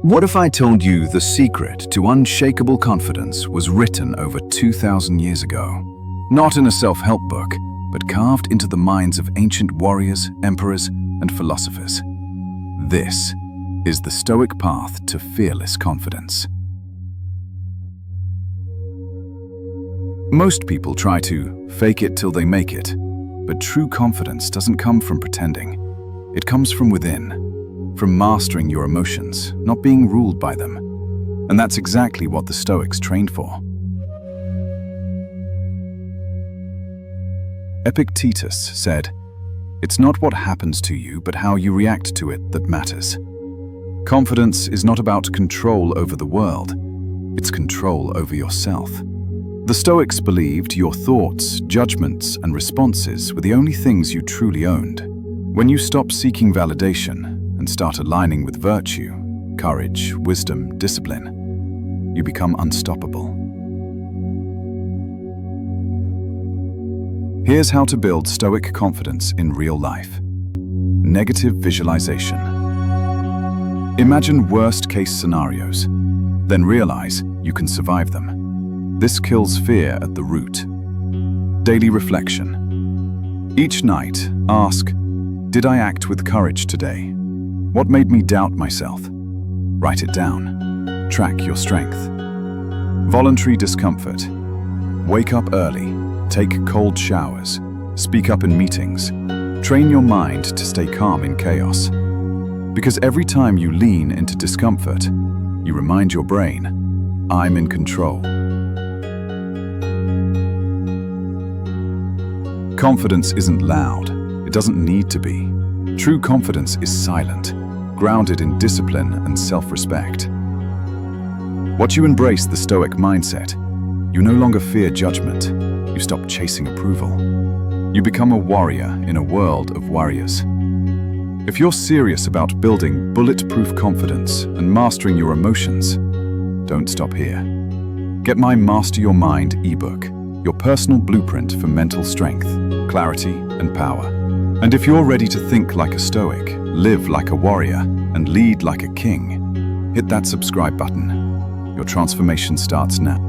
What if I told you the secret to unshakable confidence was written over 2,000 years ago? Not in a self-help book, but carved into the minds of ancient warriors, emperors, and philosophers. This is the Stoic path to fearless confidence. Most people try to fake it till they make it, but true confidence doesn't come from pretending. It comes from within, from mastering your emotions, not being ruled by them. And that's exactly what the Stoics trained for. Epictetus said, "It's not what happens to you, but how you react to it that matters." Confidence is not about control over the world, it's control over yourself. The Stoics believed your thoughts, judgments, and responses were the only things you truly owned. When you stop seeking validation and start aligning with virtue, courage, wisdom, discipline, you become unstoppable. Here's how to build Stoic confidence in real life. Negative visualization. Imagine worst-case scenarios, then realize you can survive them. This kills fear at the root. Daily reflection. Each night, ask, did I act with courage today? What made me doubt myself? Write it down. Track your strength. Voluntary discomfort. Wake up early. Take cold showers. Speak up in meetings. Train your mind to stay calm in chaos. Because every time you lean into discomfort, you remind your brain, I'm in control. Confidence isn't loud. It doesn't need to be. True confidence is silent, grounded in discipline and self-respect. Once you embrace the Stoic mindset, you no longer fear judgment. You stop chasing approval. You become a warrior in a world of warriors. If you're serious about building bulletproof confidence and mastering your emotions, don't stop here. Get my Master Your Mind ebook, your personal blueprint for mental strength, clarity, and power. And if you're ready to think like a Stoic, live like a warrior, and lead like a king, hit that subscribe button. Your transformation starts now.